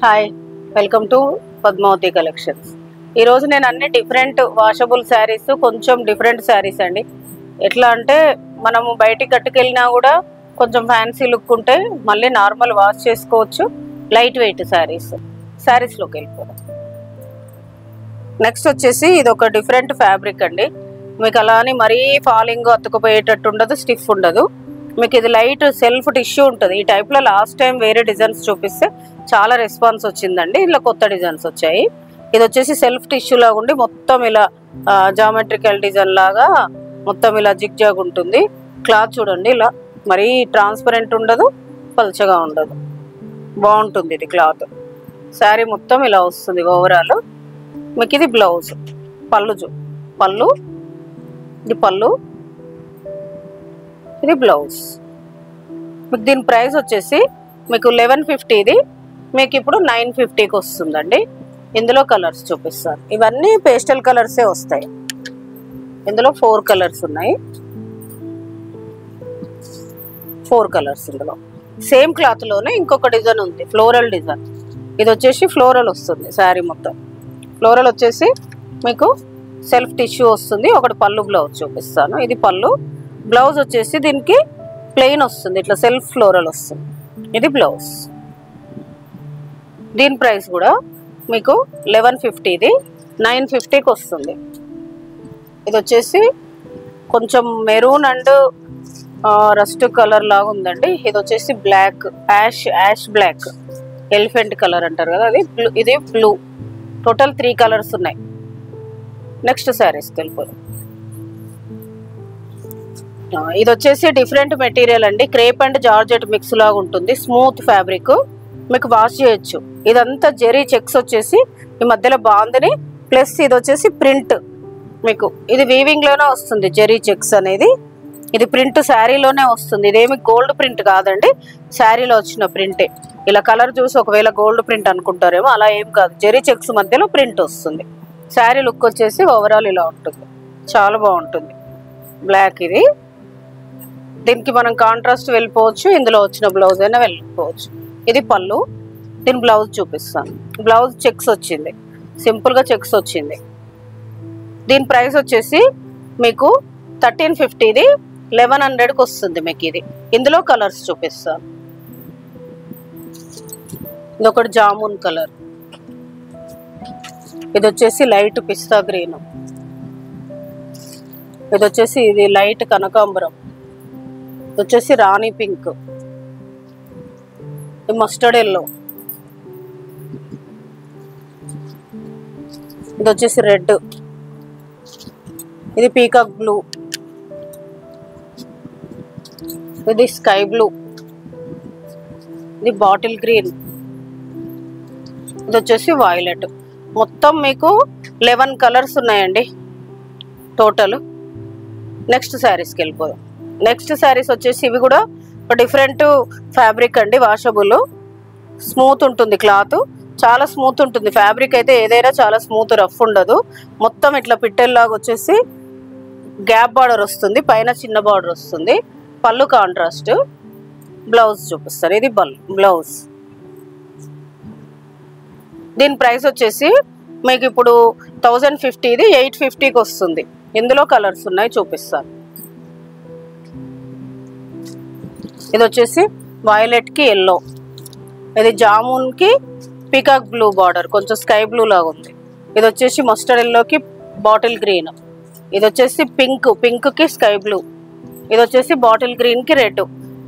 Hi, welcome to Padmavathi collections. ఈరోజు నేను అన్ని డిఫరెంట్ వాషబుల్ శారీస్, కొంచెం డిఫరెంట్ శారీస్ అండి. ఎట్లా అంటే మనము బయటికి కట్టుకెళ్ళినా కూడా కొంచెం ఫ్యాన్సీ లుక్ ఉంటే మళ్ళీ నార్మల్ వాష్ చేసుకోవచ్చు. లైట్ వెయిట్ శారీస్లోకి వెళ్ళిపోదాం. నెక్స్ట్ వచ్చేసి ఇది ఒక డిఫరెంట్ ఫ్యాబ్రిక్ అండి. మీకు అలా అని మరీ ఫాలింగ్ అతుకుపోయేటట్టు ఉండదు, స్టిఫ్ ఉండదు. మీకు ఇది లైట్ సెల్ఫ్ టిష్యూ ఉంటుంది. ఈ టైప్లో లాస్ట్ టైం వేరే డిజైన్స్ చూపిస్తే చాలా రెస్పాన్స్ వచ్చిందండి. ఇలా కొత్త డిజైన్స్ వచ్చాయి. ఇది వచ్చేసి సెల్ఫ్ టిష్యూ లాగా ఉండి మొత్తం ఇలా జామెట్రికల్ డిజైన్ లాగా మొత్తం ఇలా జిగ్ జాగ్ ఉంటుంది. క్లాత్ చూడండి, ఇలా మరీ ట్రాన్స్పరెంట్ ఉండదు, పల్చగా ఉండదు, బాగుంటుంది ఇది క్లాత్. శారీ మొత్తం ఇలా వస్తుంది ఓవరాల్. మీకు ఇది బ్లౌజ్, పళ్ళు ఇది పళ్ళు, ఇది బ్లౌజ్. మీకు దీని ప్రైస్ వచ్చేసి మీకు 1150, ఇది మీకు ఇప్పుడు 950కి వస్తుందండి. ఇందులో కలర్స్ చూపిస్తాను. ఇవన్నీ పేస్టల్ కలర్సే వస్తాయి. ఇందులో 4 కలర్స్ ఉన్నాయి, 4 కలర్స్. ఇందులో సేమ్ క్లాత్లోనే ఇంకొక డిజైన్ ఉంది, ఫ్లోరల్ డిజైన్. ఇది వచ్చేసి ఫ్లోరల్ వస్తుంది. శారీ మొత్తం ఫ్లోరల్ వచ్చేసి మీకు సెల్ఫ్ టిష్యూ వస్తుంది. ఒకటి పళ్ళు బ్లౌజ్ చూపిస్తాను. ఇది పళ్ళు. బ్లౌజ్ వచ్చేసి దీనికి ప్లెయిన్ వస్తుంది, ఇట్లా సెల్ఫ్ ఫ్లోరల్ వస్తుంది. ఇది బ్లౌజ్. దీని ప్రైస్ కూడా మీకు 1150, ఇది 950కి వస్తుంది. ఇది వచ్చేసి కొంచెం మెరూన్ అండ్ రస్ట్ కలర్ లాగా ఉందండి. ఇది వచ్చేసి black, ash black, elephant colour అంటారు కదా, అది ఇది బ్లూ. టోటల్ 3 కలర్స్ ఉన్నాయి. నెక్స్ట్ శారీస్కి వెళ్ళిపోయి. ఇది వచ్చేసి డిఫరెంట్ మెటీరియల్ అండి. క్రేప్ అండ్ జార్జెట్ మిక్స్ లాగా ఉంటుంది. స్మూత్ ఫ్యాబ్రిక్, మీకు వాష్ చేయొచ్చు. ఇదంతా జెరీ చెక్స్ వచ్చేసి ఈ మధ్యలో బాగుందని, ప్లస్ ఇది వచ్చేసి ప్రింట్. మీకు ఇది వీవింగ్ లోనే వస్తుంది జెరీ చెక్స్ అనేది. ఇది ప్రింట్ శారీలోనే వస్తుంది. ఇదేమి గోల్డ్ ప్రింట్ కాదండి, శారీలో వచ్చిన ప్రింటే. ఇలా కలర్ చూసి ఒకవేళ గోల్డ్ ప్రింట్ అనుకుంటారేమో, అలా ఏం కాదు. జెరీ చెక్స్ మధ్యలో ప్రింట్ వస్తుంది. శారీ లుక్ వచ్చేసి ఓవరాల్ ఇలా ఉంటుంది, చాలా బాగుంటుంది. బ్లాక్ ఇది. దీనికి మనం కాంట్రాస్ట్ వెళ్ళిపోవచ్చు, ఇందులో వచ్చిన బ్లౌజ్ అయినా వెళ్ళిపోవచ్చు. ఇది పళ్ళు. దీని బ్లౌజ్ చూపిస్తాను. బ్లౌజ్ చెక్స్ వచ్చింది, సింపుల్గా చెక్స్ వచ్చింది. దీని ప్రైస్ వచ్చేసి మీకు 1350, ఇది 1100కి వస్తుంది మీకు. ఇది ఇందులో కలర్స్ చూపిస్తాను. ఇది ఒకటి జామున్ కలర్, ఇది వచ్చేసి లైట్ పిస్తా గ్రీన్, ఇది వచ్చేసి ఇది లైట్ కనకాంబరం, ఇది వచ్చేసి రాణి పింక్, ఇది మస్టర్డ్ ఎల్లో, ఇది వచ్చేసి రెడ్, ఇది పీకాక్ బ్లూ, ఇది స్కై బ్లూ, ఇది బాటిల్ గ్రీన్, ఇది వచ్చేసి వైలెట్. మొత్తం మీకు 11 కలర్స్ ఉన్నాయండి టోటల్. నెక్స్ట్ శారీస్కి వెళ్ళిపోదాం. నెక్స్ట్ శారీస్ వచ్చేసి ఇవి కూడా డిఫరెంట్ ఫ్యాబ్రిక్ అండి. వాషబుల్, స్మూత్ ఉంటుంది క్లాత్, చాలా స్మూత్ ఉంటుంది. ఫ్యాబ్రిక్ అయితే ఏదైనా చాలా స్మూత్, రఫ్ ఉండదు. మొత్తం ఇట్లా పిట్టెల్లాగా వచ్చేసి గ్యాప్ బార్డర్ వస్తుంది, పైన చిన్న బార్డర్ వస్తుంది. పళ్ళు కాంట్రాస్ట్. బ్లౌజ్ చూపిస్తారు. ఇది బ్లౌజ్. దీని ప్రైస్ వచ్చేసి మీకు ఇప్పుడు 1050, ఇది 850కి వస్తుంది. ఇందులో కలర్స్ ఉన్నాయి, చూపిస్తాను. ఇది వచ్చేసి వైలెట్కి ఎల్లో, ఇది జామున్కి పీకాక్ బ్లూ బార్డర్, కొంచెం స్కై బ్లూ లాగా ఉంది. ఇది వచ్చేసి మస్టర్డ్ ఎల్లోకి బాటిల్ గ్రీన్, ఇది వచ్చేసి పింక్కి స్కై బ్లూ, ఇది వచ్చేసి బాటిల్ గ్రీన్కి రెడ్.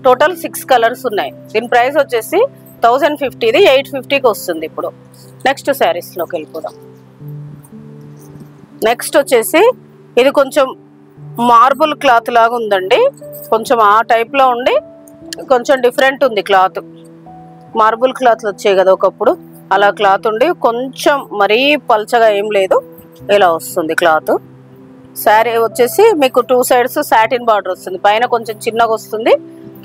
టోటల్ 6 కలర్స్ ఉన్నాయి. దీని ప్రైస్ వచ్చేసి 1050, ఇది 850కి వస్తుంది ఇప్పుడు. నెక్స్ట్ శారీస్లోకి వెళ్ళిపోదాం. నెక్స్ట్ వచ్చేసి ఇది కొంచెం మార్బుల్ క్లాత్ లాగా ఉందండి. కొంచెం ఆ టైప్లో ఉండి కొంచెం డిఫరెంట్ ఉంది క్లాత్. మార్బుల్ క్లాత్ వచ్చాయి కదా ఒకప్పుడు, అలా క్లాత్ ఉండి కొంచెం మరీ పల్చగా ఏం లేదు, ఇలా వస్తుంది క్లాత్. శారీ వచ్చేసి మీకు 2 సైడ్స్ సాటిన్ బార్డర్ వస్తుంది. పైన కొంచెం చిన్నగా వస్తుంది,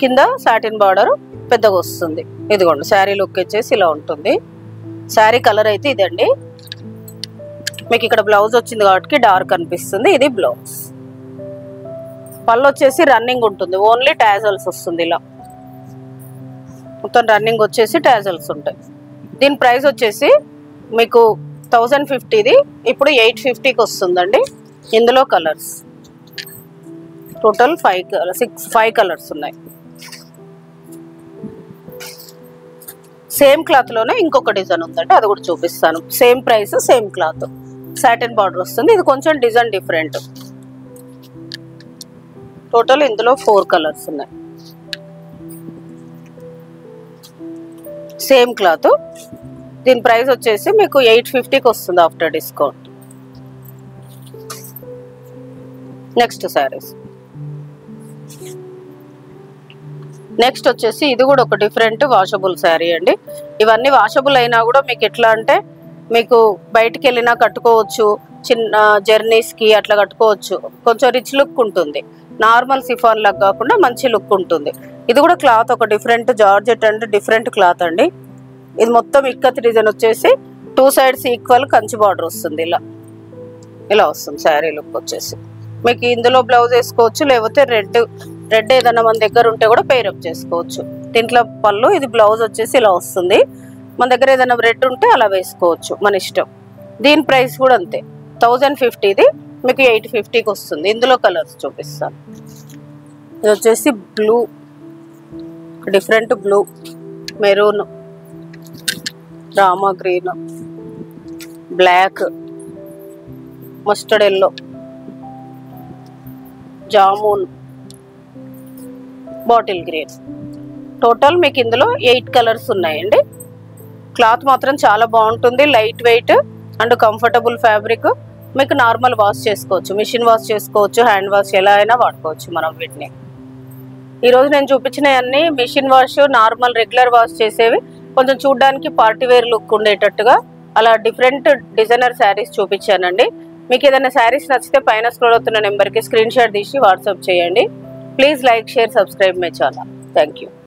కింద సాటిన్ బార్డర్ పెద్దగా వస్తుంది. ఇదిగోండి శారీ లుక్ వచ్చేసి ఇలా ఉంటుంది. శారీ కలర్ అయితే ఇదండి. మీకు ఇక్కడ బ్లౌజ్ వచ్చింది కాబట్టి డార్క్ అనిపిస్తుంది. ఇది బ్లౌజ్. పళ్ళు వచ్చేసి రన్నింగ్ ఉంటుంది, ఓన్లీ టాజల్స్ వస్తుంది. ఇలా మొత్తం రన్నింగ్ వచ్చేసి టాజల్స్ ఉంటాయి. దీని ప్రైస్ వచ్చేసి మీకు 1050ది ఇప్పుడు 850కి వస్తుందండి. ఇందులో కలర్స్ టోటల్ 5 కలర్స్ ఉన్నాయి. సేమ్ క్లాత్ లోనే ఇంకొక డిజైన్ ఉందండి, అది కూడా చూపిస్తాను. Same price, same cloth, satin border వస్తుంది. ఇది కొంచెం డిజైన్ డిఫరెంట్. టోటల్ ఇందులో 4 కలర్స్ ఉన్నాయి. Same cloth. దీని ప్రైస్ వచ్చేసి మీకు 850కి వస్తుంది after discount. Next saris. Next వచ్చేసి ఇది కూడా ఒక డిఫరెంట్ వాషబుల్ శారీ అండి. ఇవన్నీ వాషబుల్ అయినా కూడా మీకు ఎట్లా అంటే మీకు బయటికి వెళ్ళినా కట్టుకోవచ్చు, చిన్న జర్నీస్కి అట్లా కట్టుకోవచ్చు. కొంచెం రిచ్ లుక్ ఉంటుంది, నార్మల్ సిఫాన్ లాగా కాకుండా మంచి లుక్ ఉంటుంది. ఇది కూడా క్లాత్ ఒక different georgette and different cloth అండి. ఇది మొత్తం ఇక్కత్ డిజైన్ వచ్చేసి 2 సైడ్స్ ఈక్వల్ కంచి బార్డర్ వస్తుంది. ఇలా వస్తుంది శారీ లుక్ వచ్చేసి. మీకు ఇందులో బ్లౌజ్ వేసుకోవచ్చు, లేకపోతే రెడ్ ఏదైనా మన దగ్గర ఉంటే కూడా పేరప్ చేసుకోవచ్చు. దీంట్లో పళ్ళు, ఇది బ్లౌజ్ వచ్చేసి ఇలా వస్తుంది. మన దగ్గర ఏదైనా రెడ్ ఉంటే అలా వేసుకోవచ్చు, మన ఇష్టం. దీని ప్రైస్ కూడా అంతే, 1050ది మీకు 850కి వస్తుంది. ఇందులో కలర్స్ చూపిస్తాను. ఇది వచ్చేసి blue, different blue, maroon, Rama green, black, mustard yellow, jamun, bottle green. Total మీకు ఇందులో 8 కలర్స్ ఉన్నాయండి. క్లాత్ మాత్రం చాలా బాగుంటుంది, light weight and comfortable fabric. మీకు నార్మల్ వాష్ చేసుకోవచ్చు, మిషన్ వాష్ చేసుకోవచ్చు, హ్యాండ్ వాష్ ఎలా అయినా వాడుకోవచ్చు మనం వీటిని. ఈరోజు నేను చూపించినవన్నీ machine wash, normal regular wash చేసేవి, కొంచెం చూడడానికి పార్టీ వేర్ లుక్ ఉండేటట్టుగా అలా డిఫరెంట్ డిజైనర్ శారీస్ చూపించానండి. మీకు ఏదైనా శారీస్ నచ్చితే పైన స్క్రోల్ అవుతున్న నెంబర్కి స్క్రీన్ షాట్ తీసి వాట్సాప్ చేయండి. Please like, share, subscribe my channel. Thank you.